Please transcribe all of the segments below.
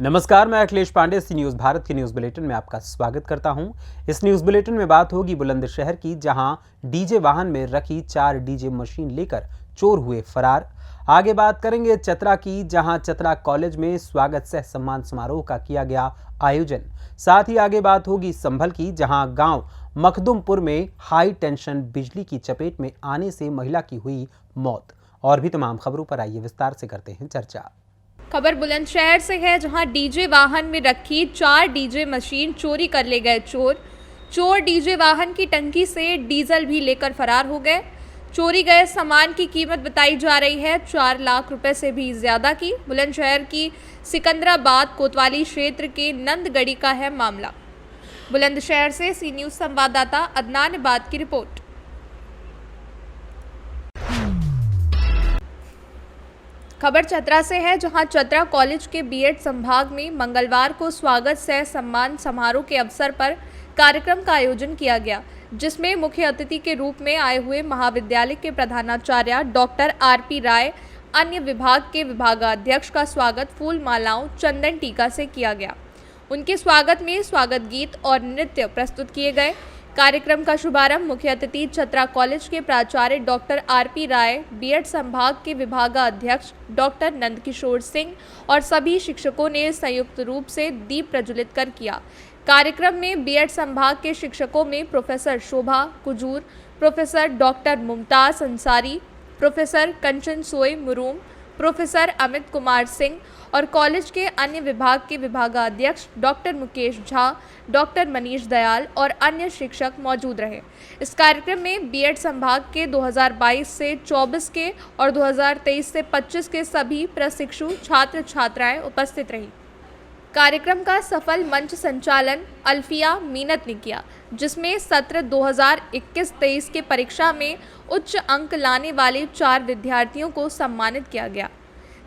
नमस्कार, मैं अखिलेश पांडे सी न्यूज़ भारत के न्यूज़ बुलेटिन में आपका स्वागत करता हूं। इस न्यूज़ बुलेटिन में बात होगी बुलंदशहर की, जहां डीजे वाहन में रखी 4 डीजे मशीन लेकर चोर हुए फरार। आगे बात करेंगे चतरा की, जहां चतरा कॉलेज में स्वागत सह सम्मान समारोह का किया गया आयोजन। साथ ही आगे बात होगी संभल की, जहां गांव मखदुमपुर में हाई टेंशन बिजली की चपेट में आने से महिला की हुई मौत। और भी तमाम खबरों पर आइए विस्तार से करते हैं चर्चा। खबर बुलंदशहर से है, जहां डीजे वाहन में रखी 4 डीजे मशीन चोरी कर ले गए चोर डीजे वाहन की टंकी से डीजल भी लेकर फरार हो गए। चोरी गए सामान की कीमत बताई जा रही है 4 लाख रुपए से भी ज्यादा की। बुलंदशहर की सिकंदराबाद कोतवाली क्षेत्र के नंदगढ़ी का है मामला। बुलंदशहर से सी न्यूज़ संवाददाता अदनान इबाद की रिपोर्ट। खबर चतरा से है, जहां चतरा कॉलेज के बीएड संभाग में मंगलवार को स्वागत सह सम्मान समारोह के अवसर पर कार्यक्रम का आयोजन किया गया, जिसमें मुख्य अतिथि के रूप में आए हुए महाविद्यालय के प्रधानाचार्य डॉक्टर आरपी राय, अन्य विभाग के विभागाध्यक्ष का स्वागत फूल मालाओं चंदन टीका से किया गया। उनके स्वागत में स्वागत गीत और नृत्य प्रस्तुत किए गए। कार्यक्रम का शुभारंभ मुख्य अतिथि चतरा कॉलेज के प्राचार्य डॉक्टर आरपी राय, बीएड संभाग के विभागाध्यक्ष डॉक्टर नंदकिशोर सिंह और सभी शिक्षकों ने संयुक्त रूप से दीप प्रज्वलित कर किया। कार्यक्रम में बीएड संभाग के शिक्षकों में professor Shobha Kujur, professor doctor Mumtaz Ansari, professor Kanchan Soi Murum, professor Amit Kumar Singh और कॉलेज के अन्य विभाग के विभागाध्यक्ष डॉक्टर मुकेश झा, डॉक्टर मनीष दयाल और अन्य शिक्षक मौजूद रहे। इस कार्यक्रम में बीएड संभाग के 2022 से 24 के और 2023 से 25 के सभी प्रशिक्षु छात्र छात्राएं उपस्थित रही। कार्यक्रम का सफल मंच संचालन अल्फिया मीनत ने किया, जिसमें सत्र 2021-23 के परीक्षा में उच्च अंक लाने वाले 4 विद्यार्थियों को सम्मानित किया गया।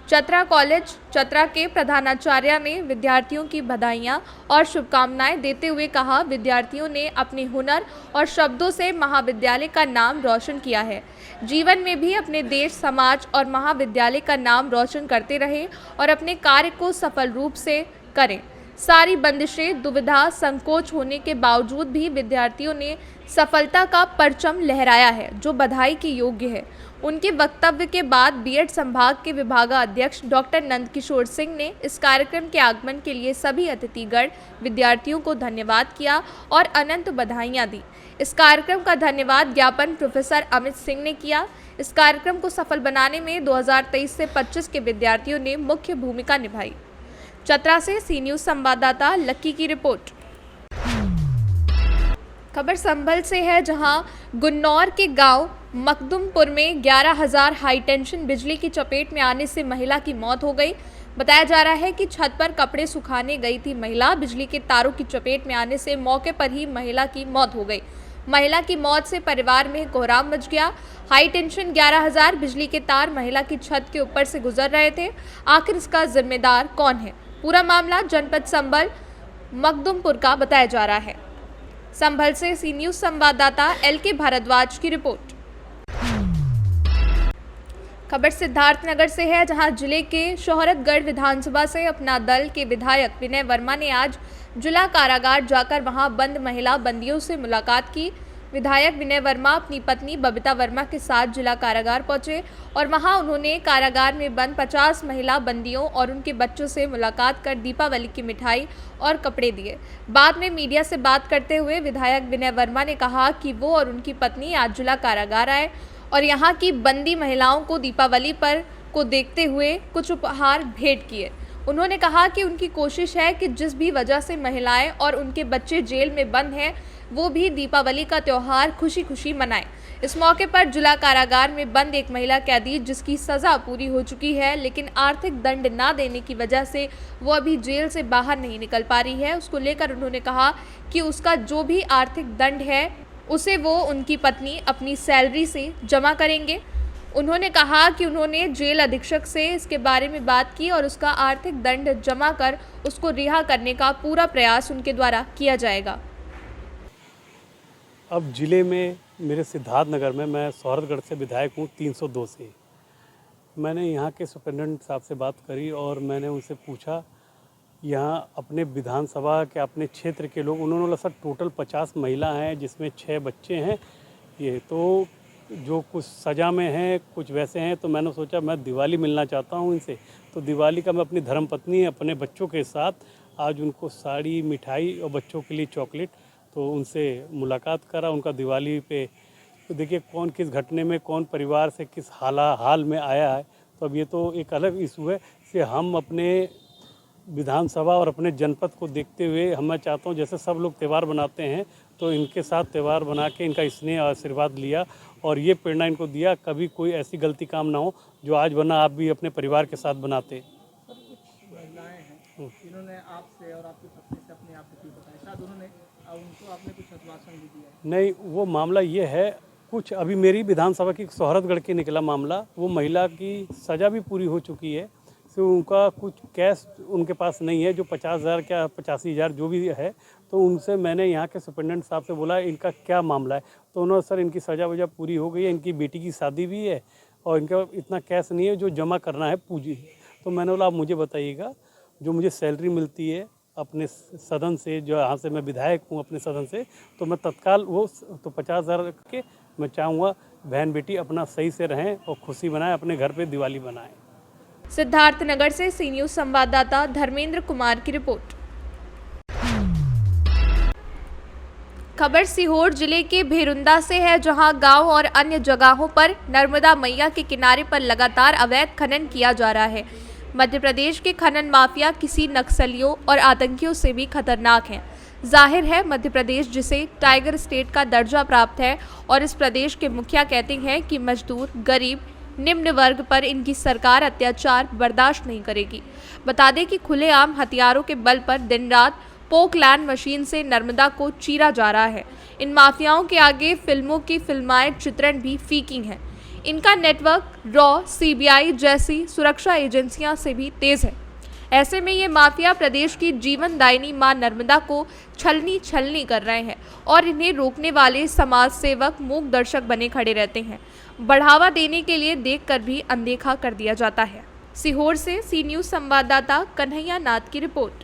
चतरा कॉलेज चतरा के प्रधानाचार्य ने विद्यार्थियों की बधाइयां और शुभकामनाएं देते हुए कहा, विद्यार्थियों ने अपने हुनर और शब्दों से महाविद्यालय का नाम रोशन किया है। जीवन में भी अपने देश, समाज और महाविद्यालय का नाम रोशन करते रहे और अपने कार्य को सफल रूप से करें। सारी बंदिशें, दुविधा, संकोच होने के बावजूद भी विद्यार्थियों ने सफलता का परचम लहराया है, जो बधाई के योग्य है। उनके वक्तव्य के बाद बीएड संभाग के विभागाध्यक्ष डॉक्टर नंदकिशोर सिंह ने इस कार्यक्रम के आगमन के लिए सभी अतिथिगण, विद्यार्थियों को धन्यवाद किया और अनंत बधाइयां दी। इस कार्यक्रम का धन्यवाद ज्ञापन प्रोफेसर अमित सिंह ने किया। इस कार्यक्रम को सफल बनाने में 2023 से 25 के विद्यार्थियों ने मुख्य भूमिका निभाई। चतरा से सी न्यूज़ संवाददाता लक्की की रिपोर्ट। खबर संभल से है, जहां गुन्नौर के गांव मखदुमपुर में 11,000 हाई टेंशन बिजली की चपेट में आने से महिला की मौत हो गई। बताया जा रहा है कि छत पर कपड़े सुखाने गई थी महिला, बिजली के तारों की चपेट में आने से मौके पर ही महिला की मौत हो गई। महिला की मौत से परिवार में कोहराम मच गया। हाई टेंशन 11,000 बिजली के तार महिला की छत के ऊपर से गुजर रहे थे। आखिर इसका जिम्मेदार कौन है? पूरा मामला जनपद संभल मखदुमपुर का बताया जा रहा है। संभल से सी न्यूज़ संवाददाता LK भारद्वाज की रिपोर्ट। खबर सिद्धार्थनगर से है, जहां जिले के शोहरतगढ़ विधानसभा से अपना दल के विधायक विनय वर्मा ने आज जिला कारागार जाकर वहां बंद महिला बंदियों से मुलाकात की। विधायक विनय वर्मा अपनी पत्नी बबीता वर्मा के साथ जिला कारागार पहुंचे और वहां उन्होंने कारागार में बंद 50 महिला बंदियों और उनके बच्चों से मुलाकात कर दीपावली की मिठाई और कपड़े दिए। बाद में मीडिया से बात करते हुए विधायक विनय वर्मा ने कहा कि वो और उनकी पत्नी आज जिला कारागार आए और यहाँ की बंदी महिलाओं को दीपावली पर को देखते हुए कुछ उपहार भेंट किए। उन्होंने कहा कि उनकी कोशिश है कि जिस भी वजह से महिलाएं और उनके बच्चे जेल में बंद हैं, वो भी दीपावली का त्यौहार खुशी खुशी मनाएं। इस मौके पर जिला कारागार में बंद एक महिला कैदी, जिसकी सज़ा पूरी हो चुकी है लेकिन आर्थिक दंड ना देने की वजह से वो अभी जेल से बाहर नहीं निकल पा रही है, उसको लेकर उन्होंने कहा कि उसका जो भी आर्थिक दंड है उसे वो उनकी पत्नी अपनी सैलरी से जमा करेंगे। उन्होंने कहा कि उन्होंने जेल अधीक्षक से इसके बारे में बात की और उसका आर्थिक दंड जमा कर उसको रिहा करने का पूरा प्रयास उनके द्वारा किया जाएगा। अब ज़िले में मेरे सिद्धार्थनगर में मैं शोहरतगढ़ से विधायक हूँ 302 से। मैंने यहाँ के सुपरिटेंडेंट साहब से बात करी और मैंने उनसे पूछा यहाँ अपने विधानसभा के अपने क्षेत्र के लोग, उन्होंने बोला सर टोटल 50 महिला हैं जिसमें 6 बच्चे हैं। ये तो जो कुछ सज़ा में हैं कुछ वैसे हैं, तो मैंने सोचा मैं दिवाली मिलना चाहता हूँ इनसे। तो दिवाली का मैं अपनी धर्मपत्नी अपने बच्चों के साथ आज उनको साड़ी, मिठाई और बच्चों के लिए चॉकलेट, तो उनसे मुलाकात करा। उनका दिवाली पे तो देखिए कौन किस घटने में, कौन परिवार से किस हाल में आया है। तो अब ये तो एक अलग इशू है। से हम अपने विधानसभा और अपने जनपद को देखते हुए मैं चाहता हूँ जैसे सब लोग त्यौहार बनाते हैं तो इनके साथ त्यौहार बना के इनका स्नेह और आशीर्वाद लिया और ये प्रेरणा इनको दिया, कभी कोई ऐसी गलती काम ना हो जो आज वरना आप भी अपने परिवार के साथ बनाते। सर कुछ महिलाएं हैं इन्होंने आपसे और आपकी पत्नी से अपने आप को बताया, शायद उन्होंने उनको आपने कुछ आश्वासन भी दिया है? नहीं, वो मामला ये है, कुछ अभी मेरी विधानसभा की सोहरतगढ़ के निकला मामला, वो महिला की सज़ा भी पूरी हो चुकी है। तो उनका कुछ कैश उनके पास नहीं है, जो 50,000 क्या 85,000 जो भी है। तो उनसे मैंने यहाँ के सुपरिटेंडेंट साहब से बोला इनका क्या मामला है, तो उन्होंने सर इनकी सज़ा वजह पूरी हो गई है, इनकी बेटी की शादी भी है और इनका इतना कैश नहीं है जो जमा करना है पूंजी। तो मैंने बोला आप मुझे बताइएगा, जो मुझे सैलरी मिलती है अपने सदन से, जो यहाँ से मैं विधायक हूँ अपने सदन से, तो मैं तत्काल वो तो 50,000 के मैं चाहूँगा बहन बेटी अपना सही से रहें और खुशी बनाएं, अपने घर पे दिवाली बनाएं। सिद्धार्थनगर से सी न्यूज़ संवाददाता धर्मेंद्र कुमार की रिपोर्ट। खबर सीहोर जिले के भेरुंदा से है, जहां गांव और अन्य जगहों पर नर्मदा मैया के किनारे पर लगातार अवैध खनन किया जा रहा है। मध्य प्रदेश के खनन माफिया किसी नक्सलियों और आतंकियों से भी खतरनाक हैं। जाहिर है मध्य प्रदेश जिसे टाइगर स्टेट का दर्जा प्राप्त है और इस प्रदेश के मुखिया कहते हैं कि मजदूर, गरीब, निम्न वर्ग पर इनकी सरकार अत्याचार बर्दाश्त नहीं करेगी। बता दें कि खुलेआम हथियारों के बल पर दिन रात पोकलैंड मशीन से नर्मदा को चीरा जा रहा है। इन माफियाओं के आगे फिल्मों की फिल्माएं चित्रण भी फीकी हैं। इनका नेटवर्क रॉ, सीबीआई जैसी सुरक्षा एजेंसियां से भी तेज है। ऐसे में ये माफिया प्रदेश की जीवनदायिनी मां नर्मदा को छलनी कर रहे हैं और इन्हें रोकने वाले समाज सेवक मूक दर्शक बने खड़े रहते हैं। बढ़ावा देने के लिए देखकर भी अनदेखा कर दिया जाता है। सीहोर से सी न्यूज़ संवाददाता कन्हैया नाथ की रिपोर्ट।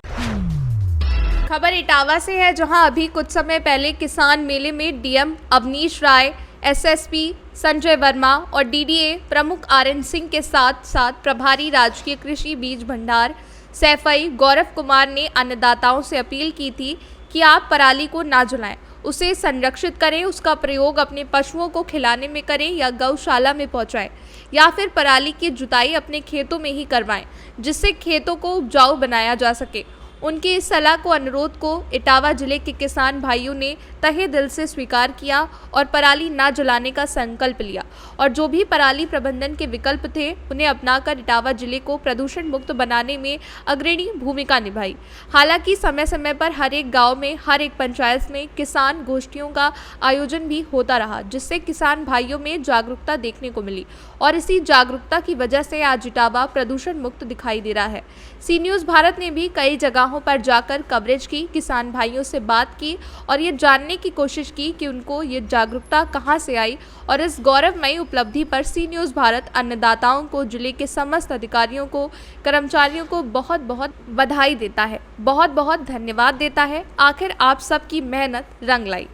खबर इटावा से है, जहां अभी कुछ समय पहले किसान मेले में डीएम अवनीश राय, एसएसपी संजय वर्मा और डीडीए प्रमुख आरएन सिंह के साथ साथ प्रभारी राजकीय कृषि बीज भंडार सैफई गौरव कुमार ने अन्नदाताओं से अपील की थी कि आप पराली को ना जलाएं, उसे संरक्षित करें, उसका प्रयोग अपने पशुओं को खिलाने में करें या गौशाला में पहुंचाएं या फिर पराली की जुताई अपने खेतों में ही करवाएं, जिससे खेतों को उपजाऊ बनाया जा सके। उनकी इस सलाह को, अनुरोध को इटावा जिले के किसान भाइयों ने तहे दिल से स्वीकार किया और पराली ना जलाने का संकल्प लिया और जो भी पराली प्रबंधन के विकल्प थे उन्हें अपनाकर इटावा जिले को प्रदूषण मुक्त बनाने में अग्रणी भूमिका निभाई। हालांकि समय समय पर हर एक गांव में, हर एक पंचायत में किसान गोष्ठियों का आयोजन भी होता रहा, जिससे किसान भाइयों में जागरूकता देखने को मिली और इसी जागरूकता की वजह से आज इटावा प्रदूषण मुक्त दिखाई दे रहा है। सी न्यूज़ भारत ने भी कई जगहों पर जाकर कवरेज की, किसान भाइयों से बात की और ये जानने की कोशिश की कि उनको ये जागरूकता कहां से आई और इस गौरवमयी उपलब्धि पर सी न्यूज़ भारत अन्नदाताओं को, जिले के समस्त अधिकारियों को, कर्मचारियों को बहुत बहुत बधाई देता है, बहुत बहुत धन्यवाद देता है। आखिर आप सबकी मेहनत रंग लाई।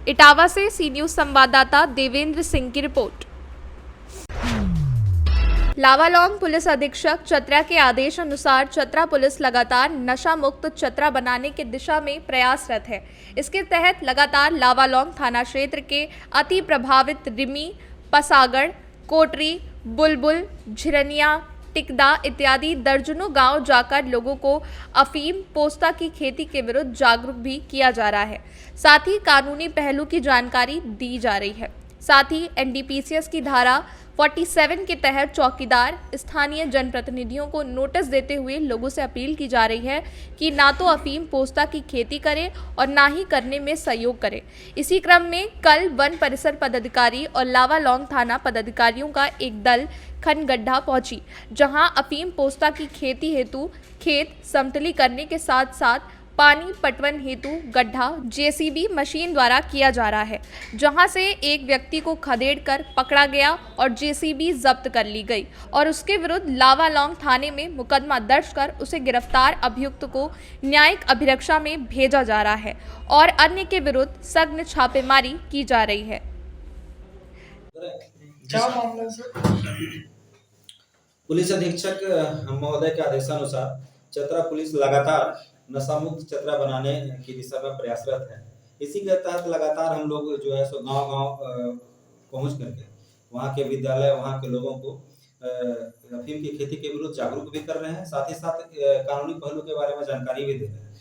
इटावा से सी न्यूज़ संवाददाता देवेंद्र सिंह की रिपोर्ट। लावालौंग पुलिस अधीक्षक चतरा के आदेश अनुसार चतरा पुलिस लगातार नशा मुक्त चतरा बनाने की दिशा में प्रयासरत है। इसके तहत लगातार लावालौंग थाना क्षेत्र के अति प्रभावित रिमी, पसागढ़, कोटरी, बुलबुल, झिरनिया, टिकदा इत्यादि दर्जनों गांव जाकर लोगों को अफीम, पोस्ता की खेती के विरुद्ध जागरूक भी किया जा रहा है। साथ ही कानूनी पहलू की जानकारी दी जा रही है। साथ ही एनडीपीसी की धारा 47 के तहत चौकीदार स्थानीय जनप्रतिनिधियों को नोटिस देते हुए लोगों से अपील की जा रही है कि ना तो अफीम पोस्ता की खेती करें और ना ही करने में सहयोग करें। इसी क्रम में कल वन परिसर पदाधिकारी और लावालौंग थाना पदाधिकारियों का एक दल खनगड्ढा पहुंची, जहां अफीम पोस्ता की खेती हेतु खेत समतली करने के साथ साथ पानी पटवन हेतु गड्ढा जेसीबी मशीन द्वारा किया जा रहा है, जहां से एक व्यक्ति को खदेड़कर पकड़ा गया और जेसीबी जब्त कर ली गई और उसके विरुद्ध लावालौंग थाने में मुकदमा दर्ज कर उसे गिरफ्तार अभियुक्त को न्यायिक अभिरक्षा में भेजा जा रहा है और अन्य के विरुद्ध सघन छापेमारी की जा रही है। क्या मामला है सर? पुलिस अधीक्षक महोदय के आदेशानुसार चतरा पुलिस लगातार नशा मुक्त चतरा बनाने की दिशा में प्रयासरत है। इसी के तहत लगातार हम लोग जो है सो गांव-गांव पहुंच करके वहां के विद्यालय, वहां के लोगों को अफीम की खेती के विरुद्ध जागरूक भी कर रहे हैं, साथ ही साथ कानूनी पहलू के बारे में जानकारी भी दे रहे हैं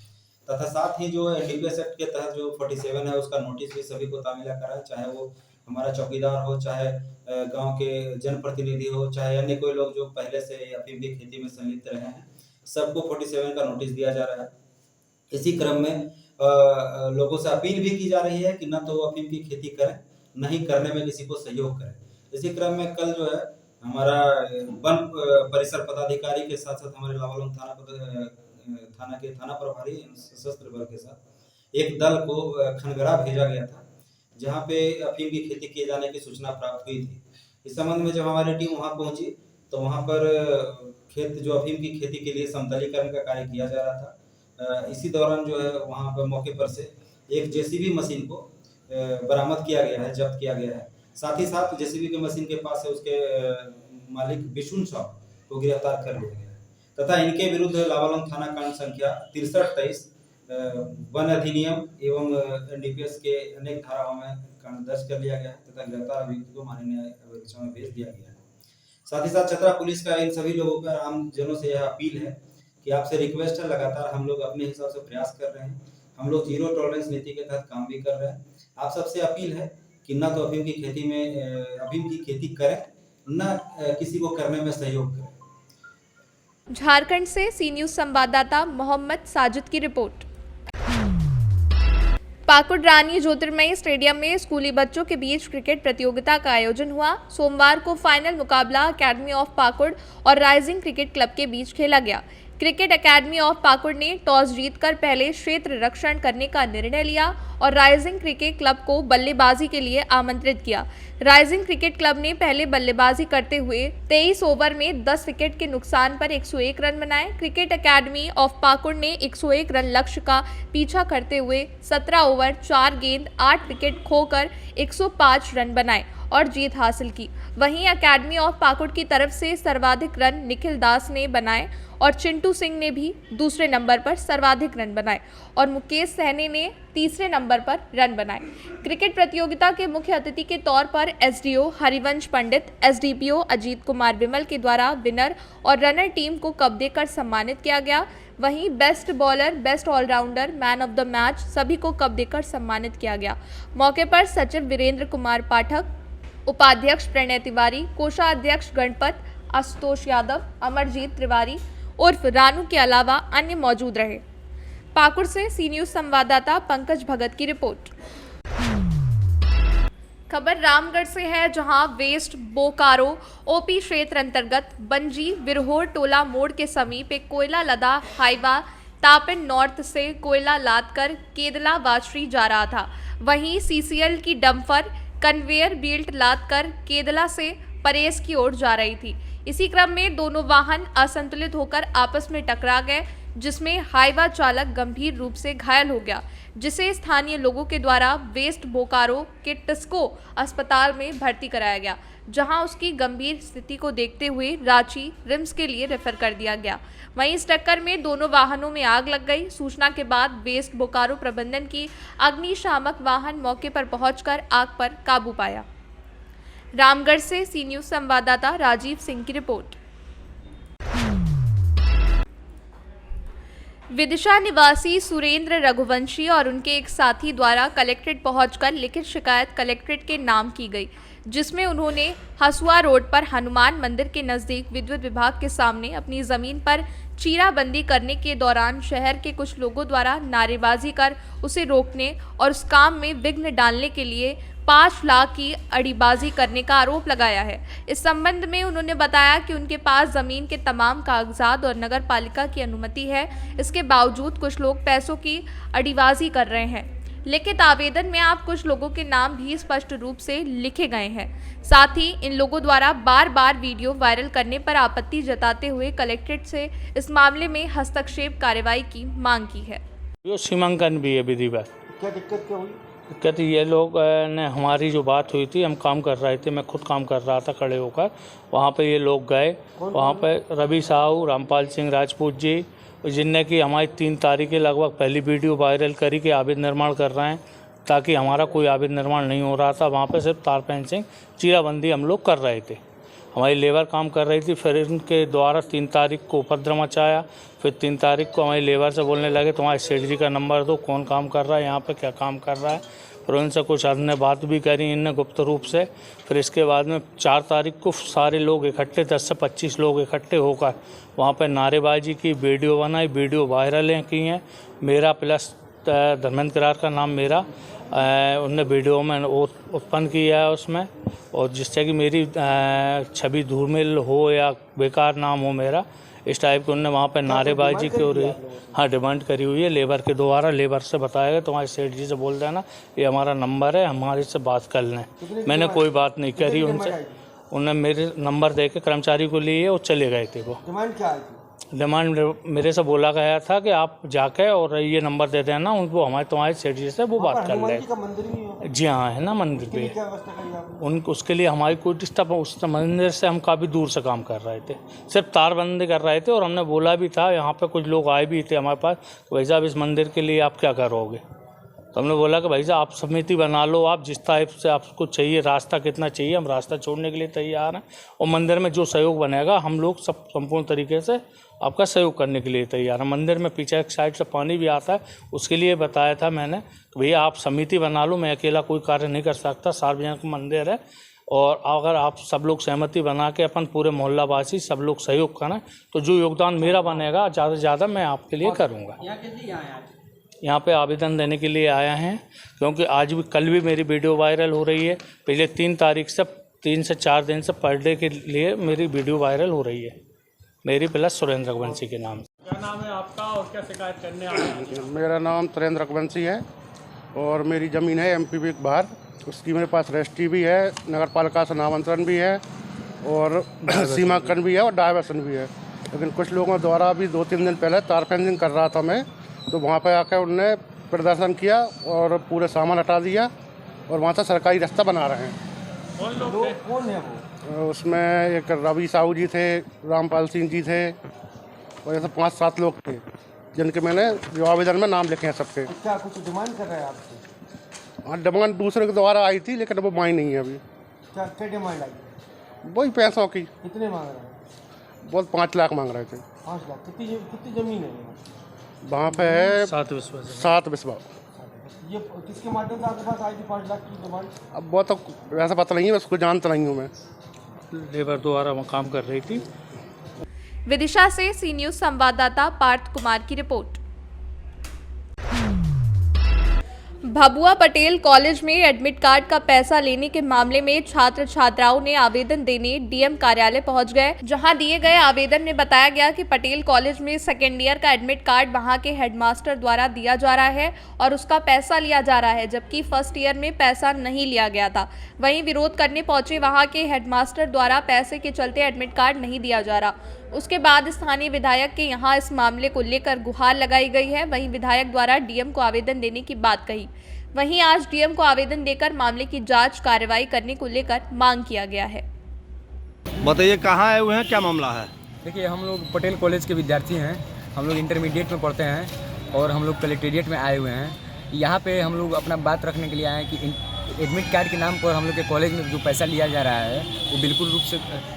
तथा साथ ही जो एनडीपीएस एक्ट के तहत जो 47 है उसका नोटिस भी सभी को तामीला करा है, चाहे वो हमारा चौकीदार हो, चाहे गांव के जनप्रतिनिधि हो, चाहे अन्य कोई लोग जो पहले से अफीम की खेती में संलिप्त रहे हैं, सबको 47 का नोटिस दिया जा रहा है। इसी क्रम में लोगों से अपील भी की जा रही है कि न तो वो अफीम की खेती करें, न ही करने में किसी को सहयोग करें। इसी क्रम में कल जो है हमारा वन परिसर पदाधिकारी के साथ साथ हमारे लावालौंग थाना के थाना प्रभारी सशस्त्र बल के साथ एक दल को खनगड़ा भेजा गया था, जहाँ पे अफीम की खेती किए जाने की सूचना प्राप्त हुई थी। इस संबंध में जब हमारी टीम वहाँ पहुंची तो वहाँ पर खेत जो अफीम की खेती के लिए समतलीकरण का कार्य किया जा रहा था। इसी दौरान जो है वहाँ पर मौके पर से एक जेसीबी मशीन को बरामद किया गया है, जब्त किया गया है। साथ ही साथ जेसीबी की मशीन के पास से उसके मालिक बिशुन साहब को गिरफ्तार कर लिया गया है तथा इनके विरुद्ध लावालौंग थाना कांड संख्या 63-23 वन अधिनियम एवं एनडीपीएस के अनेक धाराओं में कांड दर्ज कर लिया गया है तथा गिरफ्तार अभियुक्त को माननीय अभिरक्षा में भेज दिया गया है। साथ ही साथ चतरा पुलिस का इन सभी लोगों पर आम जनों से यह अपील है कि आपसे रिक्वेस्ट है, लगातार हम लोग अपने हिसाब से प्रयास कर रहे हैं, हम लोग जीरो टॉलरेंस नीति के तहत काम भी कर रहे हैं। आप सबसे अपील है कि न तो अफीम की खेती करें, न किसी को करने में सहयोग करें। झारखंड से सी न्यूज संवाददाता मोहम्मद साजिद की रिपोर्ट। पाकुड़ रानी ज्योतिर्मयी स्टेडियम में स्कूली बच्चों के बीच क्रिकेट प्रतियोगिता का आयोजन हुआ। सोमवार को फाइनल मुकाबला अकेडमी ऑफ पाकुड़ और राइजिंग क्रिकेट क्लब के बीच खेला गया। क्रिकेट एकेडमी ऑफ पाकुड़ ने टॉस जीतकर पहले क्षेत्र रक्षण करने का निर्णय लिया और राइजिंग क्रिकेट क्लब को बल्लेबाजी के लिए आमंत्रित किया। राइजिंग क्रिकेट क्लब ने पहले बल्लेबाजी करते हुए 23 ओवर में 10 विकेट के नुकसान पर 101 रन बनाए। क्रिकेट एकेडमी ऑफ पाकुड़ ने 101 रन लक्ष्य का पीछा करते हुए 17 ओवर 4 गेंद 8 विकेट खोकर 105 रन बनाए और जीत हासिल की। वहीं एकेडमी ऑफ पाकुड़ की तरफ से सर्वाधिक रन निखिल दास ने बनाए और चिंटू सिंह ने भी दूसरे नंबर पर सर्वाधिक रन बनाए और मुकेश सहनी ने तीसरे नंबर पर रन बनाए। क्रिकेट प्रतियोगिता के मुख्य अतिथि के तौर पर एसडीओ हरिवंश पंडित, एसडीपीओ अजीत कुमार विमल के द्वारा विनर और रनर टीम को कप देकर सम्मानित किया गया। वहीं best bowler, best allrounder, man of the match सभी को कप देकर सम्मानित किया गया। मौके पर सचिव वीरेंद्र कुमार पाठक, उपाध्यक्ष प्रणय तिवारी, कोषाध्यक्ष गणपत, आशुतोष यादव, अमरजीत तिवारी उर्फ रानू के अलावा अन्य मौजूद रहे। पाकुड़ से सी न्यूज संवाददाता पंकज भगत की रिपोर्ट। खबर रामगढ़ से है, जहां वेस्ट बोकारो ओपी क्षेत्र अंतर्गत बंजी विरहोर टोला मोड़ के समीप एक कोयला लदा हाईवा तापिन नॉर्थ से कोयला लादकर केदला वाचरी जा रहा था। वहीं सीसीएल की डंपर कन्वेयर बेल्ट लादकर केदला से परेस की ओर जा रही थी। इसी क्रम में दोनों वाहन असंतुलित होकर आपस में टकरा गए, जिसमें हाईवा चालक गंभीर रूप से घायल हो गया, जिसे स्थानीय लोगों के द्वारा वेस्ट बोकारो के टिस्को अस्पताल में भर्ती कराया गया, जहां उसकी गंभीर स्थिति को देखते हुए रांची रिम्स के लिए रेफर कर दिया गया। वहीं इस टक्कर में दोनों वाहनों में आग लग गई। सूचना के बाद वेस्ट बोकारो प्रबंधन की अग्निशामक वाहन मौके पर पहुंचकर आग पर काबू पाया। रामगढ़ से सी न्यूज संवाददाता राजीव सिंह की रिपोर्ट। विदिशा निवासी सुरेंद्र रघुवंशी और उनके एक साथी द्वारा कलेक्ट्रेट पहुंचकर लिखित शिकायत कलेक्ट्रेट के नाम की गई, जिसमें उन्होंने हसुआ रोड पर हनुमान मंदिर के नज़दीक विद्युत विभाग के सामने अपनी ज़मीन पर चीराबंदी करने के दौरान शहर के कुछ लोगों द्वारा नारेबाजी कर उसे रोकने और उस काम में विघ्न डालने के लिए 5 लाख की अड़ीबाजी करने का आरोप लगाया है। इस संबंध में उन्होंने बताया कि उनके पास जमीन के तमाम कागजात और नगर पालिका की अनुमति है। इसके बावजूद कुछ लोग पैसों की अड़ीबाजी कर रहे हैं। लिखित आवेदन में आप कुछ लोगों के नाम भी स्पष्ट रूप से लिखे गए हैं। साथ ही इन लोगों द्वारा बार बार वीडियो वायरल करने पर आपत्ति जताते हुए कलेक्ट्रेट से इस मामले में हस्तक्षेप कार्रवाई की मांग की है। यो सीमांकन भी है विधिवत। क्या दिक्कत क्या हुई? दिक्कत ये लोग ने हमारी जो बात हुई थी, हम काम कर रहे थे, मैं खुद काम कर रहा था खड़े होकर, वहाँ पे ये लोग गए। वहाँ पे रवि साहू, रामपाल सिंह राजपूत जी, जिनने की हमारी 3 तारीख के लगभग पहली वीडियो वायरल करी कि अवैध निर्माण कर रहे हैं, ताकि हमारा कोई अवैध निर्माण नहीं हो रहा था। वहाँ पे सिर्फ तार फेंसिंग चीराबंदी हम लोग कर रहे थे, हमारी लेबर काम कर रही थी। फिर इनके द्वारा 3 तारीख को उपद्रव मचाया। फिर 3 तारीख को हमारी लेबर से बोलने लगे तुम्हारे सेठ जी का नंबर दो, कौन काम कर रहा है यहाँ पे, क्या काम कर रहा है। फिर उनसे कुछ अन्य बात भी करी इनने गुप्त रूप से। फिर इसके बाद में 4 तारीख को सारे लोग इकट्ठे 10 से 25 लोग इकट्ठे होकर वहाँ पर नारेबाजी की, वीडियो बनाई, वीडियो वायरल की हैं। मेरा प्लस धर्मेंद्र करार का नाम मेरा उनने वीडियो में उत्पन्न किया है उसमें, और जिससे कि मेरी छवि धूमिल हो या बेकार नाम हो मेरा, इस टाइप के उनने वहाँ पर नारेबाजी की और हाँ डिमांड करी हुई है लेबर के द्वारा। लेबर से बताया गया तुम्हारे सेठ जी से बोल देना ये हमारा नंबर है, हमारे से बात कर लें। मैंने कोई बात नहीं करी उनसे, उन्होंने मेरे नंबर दे के कर्मचारी को लिए और चले गए थे। वो डिमांड क्या है? डिमांड मेरे से बोला गया था कि आप जाके और ये नंबर दे देना उनको, हमारे तुम्हारे सेठ जी से वो बात कर ले। जी हाँ, है ना मंदिर पे। उसके लिए हमारी कोई डिस्टर्ब, उस मंदिर से हम काफ़ी दूर से काम कर रहे थे, सिर्फ तारबंदी कर रहे थे। और हमने बोला भी था, यहाँ पे कुछ लोग आए भी थे हमारे पास, भाई साहब इस मंदिर के लिए आप क्या करोगे। तो हमने बोला कि भाई साहब आप समिति बना लो, आप जिस टाइप से आपको चाहिए, रास्ता कितना चाहिए, हम रास्ता छोड़ने के लिए तैयार हैं। और मंदिर में जो सहयोग बनेगा हम लोग सब संपूर्ण तरीके से आपका सहयोग करने के लिए तैयार है। मंदिर में पीछे एक साइड से पानी भी आता है, उसके लिए बताया था मैंने कि भैया आप समिति बना लो, मैं अकेला कोई कार्य नहीं कर सकता, सार्वजनिक मंदिर है। और अगर आप सब लोग सहमति बना के अपन पूरे मोहल्लावासी सब लोग सहयोग करें तो जो योगदान मेरा बनेगा ज़्यादा से ज़्यादा मैं आपके लिए करूँगा। यहाँ पे आवेदन देने के लिए आया हैं, क्योंकि आज भी कल भी मेरी वीडियो वायरल हो रही है। पिछले 3 तारीख से 3 से 4 दिन से पर डे के लिए मेरी वीडियो वायरल हो रही है। मेरी प्लस सुरेंद्र रघुवंशी के नाम। क्या नाम है आपका और क्या शिकायत करने आए हैं? मेरा नाम सुरेंद्र रघुवंशी है और मेरी ज़मीन है एमपी के बाहर, उसकी मेरे पास रजिस्ट्री भी है, नगर पालिका से नामांतरण भी है और सीमांकन भी है और डायवर्सन भी है। लेकिन कुछ लोगों द्वारा अभी 2-3 दिन पहले तार फेंसिंग कर रहा था मैं, तो वहाँ पर आकर उन्होंने प्रदर्शन किया और पूरे सामान हटा दिया और वहाँ से सरकारी रास्ता बना रहे हैं। कौन है वो? उसमें एक रवि साहू जी थे, रामपाल सिंह जी थे और ऐसे 5-7 लोग थे जिनके मैंने जो आवेदन में नाम लिखे हैं सबके। क्या कुछ डिमांड कर रहे हैं आपसे? हाँ, डिमांड दूसरे के द्वारा आई थी लेकिन वो माई नहीं है अभी। क्या डिमांड आई है? वही पैसों की। कितने मांग रहे हैं? बहुत 5 लाख मांग रहे थे। 5 लाख? कितनी ज़मीन है वहाँ पे है 7 विश्वास। 7 विश्वास। ये किसके माध्यम से आपके पास आई थी 5 लाख की डिमांड? अब वो तो वैसा पता नहीं है, उसको जानता नहीं हूँ मैं। लेबर द्वारा वहाँ काम कर रही थी। विदिशा से सी न्यूज़ संवाददाता पार्थ कुमार की रिपोर्ट। भभुआ पटेल कॉलेज में एडमिट कार्ड का पैसा लेने के मामले में छात्र छात्राओं ने आवेदन देने डीएम कार्यालय पहुंच गए, जहां दिए गए आवेदन में बताया गया कि पटेल कॉलेज में सेकेंड ईयर का एडमिट कार्ड वहां के हेडमास्टर द्वारा दिया जा रहा है और उसका पैसा लिया जा रहा है, जबकि फर्स्ट ईयर में पैसा नहीं लिया गया था। वहीं विरोध करने पहुंचे वहां के हेडमास्टर द्वारा पैसे के चलते एडमिट कार्ड नहीं दिया जा रहा। उसके बाद स्थानीय विधायक के यहां इस मामले को लेकर गुहार लगाई गई है। वहीं विधायक द्वारा डीएम को आवेदन देने की बात कही। वहीं आज डीएम को आवेदन देकर मामले की जांच कार्रवाई करने को लेकर मांग किया गया है। बताइए कहाँ आए हुए हैं, क्या मामला है? देखिए, हम लोग पटेल कॉलेज के विद्यार्थी हैं, हम लोग इंटरमीडिएट में पढ़ते हैं और हम लोग कलेक्ट्रेट में आए हुए हैं। यहाँ पे हम लोग अपना बात रखने के लिए आए हैं कि एडमिट कार्ड के नाम पर हम लोग के कॉलेज में जो पैसा लिया जा रहा है वो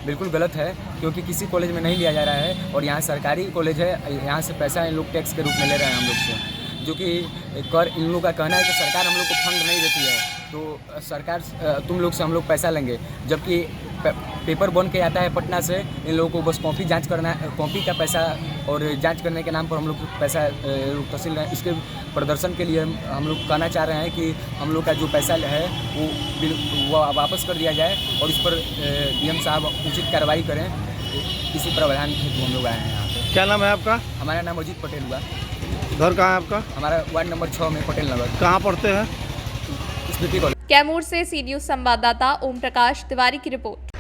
बिल्कुल गलत है, क्योंकि किसी कॉलेज में नहीं लिया जा रहा है और यहाँ सरकारी कॉलेज है। यहाँ से पैसा इन लोग टैक्स के रूप में ले रहे हैं हम लोग से, जो कि कर इन लोगों का कहना है कि सरकार हम लोग को फंड नहीं देती है। तो सरकार तुम लोग से हम लोग पैसा लेंगे, जबकि पेपर बन के आता है पटना से, इन लोगों को बस कॉपी जांच करना, कॉपी का पैसा और जांच करने के नाम पर हम लोग पैसा तहसील रहे हैं। इसके प्रदर्शन के लिए हम लोग कहना चाह रहे हैं कि हम लोग का जो पैसा है वो वापस कर दिया जाए और इस पर डीएम साहब उचित कार्रवाई करें। इसी प्रावधान हेतु हम लोग आए हैं यहाँ पे। क्या नाम है आपका? हमारा नाम अजीत पटेल हुआ। घर कहाँ है आपका? हमारा वार्ड नंबर 6 में पटेल नगर। कहाँ पढ़ते हैं? स्मृति कॉलेज। कैमूर से सी न्यूज संवाददाता ओम प्रकाश तिवारी की रिपोर्ट।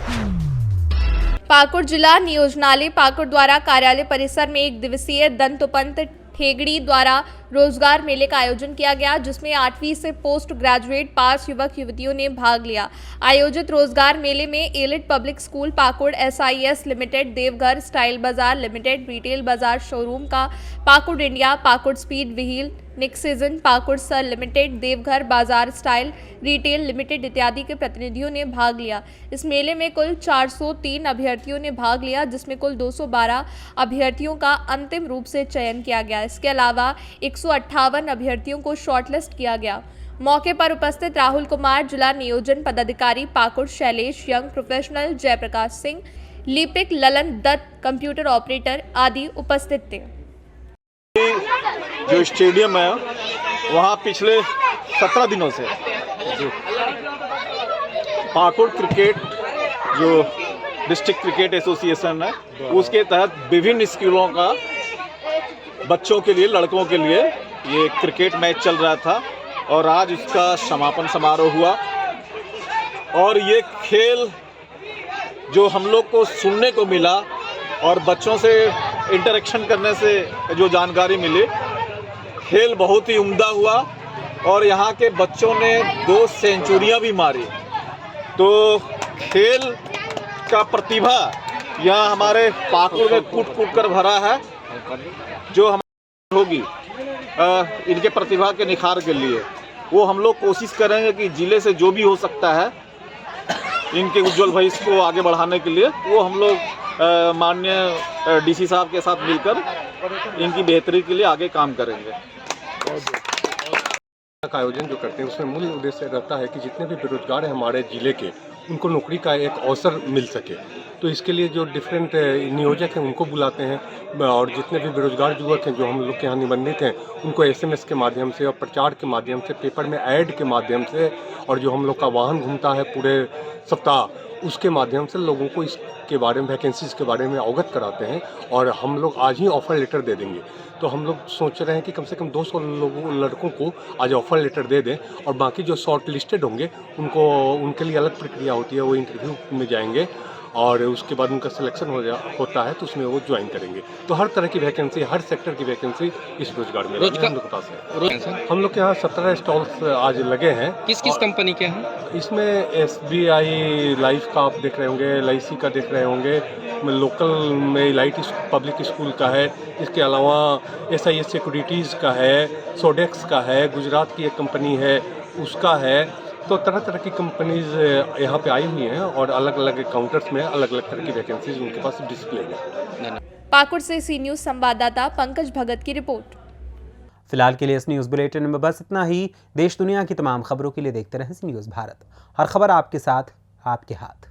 पाकुड़ जिला नियोजनालय पाकुड़ द्वारा कार्यालय परिसर में 1 दिवसीय दंतोपंत ठेगड़ी द्वारा रोजगार मेले का आयोजन किया गया, जिसमें 8वीं से पोस्ट ग्रेजुएट पास युवक युवतियों ने भाग लिया। आयोजित रोजगार मेले में elite public school Pakur, SIS limited, Deoghar style Bazaar limited, retail Bazaar showroom का Pakur India, Pakur speed wheel, निक्सिजन, Pakur sir limited, Deoghar Bazaar style retail limited इत्यादि के प्रतिनिधियों ने भाग लिया। इस मेले में कुल 403 अभ्यर्थियों ने भाग लिया, जिसमें कुल 212 अभ्यर्थियों का अंतिम रूप से चयन किया गया। इसके अलावा 158 अभ्यर्थियों को शॉर्टलिस्ट किया गया। मौके पर उपस्थित राहुल कुमार, जिला नियोजन पदाधिकारी पाकुड़, शैलेश, यंग प्रोफेशनल जयप्रकाश सिंह, लिपिक ललन दत्त, कंप्यूटर ऑपरेटर आदि उपस्थित थे। जो स्टेडियम है वहाँ पिछले 17 दिनों से पाकुड़ क्रिकेट जो डिस्ट्रिक्ट क्रिकेट एसोसिएशन है उसके तहत विभिन्न स्कूलों का बच्चों के लिए, लड़कों के लिए ये क्रिकेट मैच चल रहा था और आज इसका समापन समारोह हुआ। और ये खेल जो हम लोग को सुनने को मिला और बच्चों से इंटरेक्शन करने से जो जानकारी मिली, खेल बहुत ही उम्दा हुआ और यहाँ के बच्चों ने 2 सेंचुरियाँ भी मारी। तो खेल का प्रतिभा यहाँ हमारे पाकुड़ में कूट कूट कर भरा है, जो हमारी होगी इनके प्रतिभा के निखार के लिए। वो हम लोग कोशिश करेंगे कि जिले से जो भी हो सकता है इनके उज्जवल भविष्य को आगे बढ़ाने के लिए, वो हम लोग माननीय डीसी साहब के साथ मिलकर इनकी बेहतरी के लिए आगे काम करेंगे। का आयोजन जो करते हैं उसमें मूल उद्देश्य रहता है कि जितने भी बेरोजगार हैं हमारे ज़िले के, उनको नौकरी का एक अवसर मिल सके। तो इसके लिए जो डिफरेंट नियोजक हैं उनको बुलाते हैं और जितने भी बेरोजगार युवक हैं जो हम लोग के यहाँ निबंधित हैं उनको SMS के माध्यम से और प्रचार के माध्यम से, पेपर में ऐड के माध्यम से और जो हम लोग का वाहन घूमता है पूरे सप्ताह, उसके माध्यम से लोगों को इसके बारे में, वैकेंसीज़ के बारे में अवगत कराते हैं। और हम लोग आज ही ऑफ़र लेटर दे देंगे। तो हम लोग सोच रहे हैं कि कम से कम 200 लड़कों को आज ऑफ़र लेटर दे दें और बाकी जो शॉर्ट लिस्टेड होंगे उनको, उनके लिए अलग प्रक्रिया होती है, वो इंटरव्यू में जाएंगे और उसके बाद उनका सिलेक्शन होता है तो उसमें वो ज्वाइन करेंगे। तो हर तरह की वैकेंसी, हर सेक्टर की वैकेंसी इस रोजगार में हम लोग के पास है। हम लोग के यहाँ 17 स्टॉल्स आज लगे हैं। किस किस कंपनी के हैं? इसमें SBI लाइफ का आप देख रहे होंगे, LIC का देख रहे होंगे, लोकल में इलाइट पब्लिक स्कूल का है, इसके अलावा SIS सिक्योरिटीज़ का है, सोडेक्स का है, गुजरात की एक कंपनी है उसका है। तो तरह तरह की कंपनीज यहाँ पे आई हुई हैं और अलग अलग काउंटर्स में अलग अलग तरह की वैकेंसीज उनके पास डिस्प्ले है। पाकुड़ से सी न्यूज संवाददाता पंकज भगत की रिपोर्ट। फिलहाल के लिए इस न्यूज़ बुलेटिन में बस इतना ही। देश दुनिया की तमाम खबरों के लिए देखते रहें सी न्यूज़ भारत। हर खबर आपके साथ, आपके हाथ।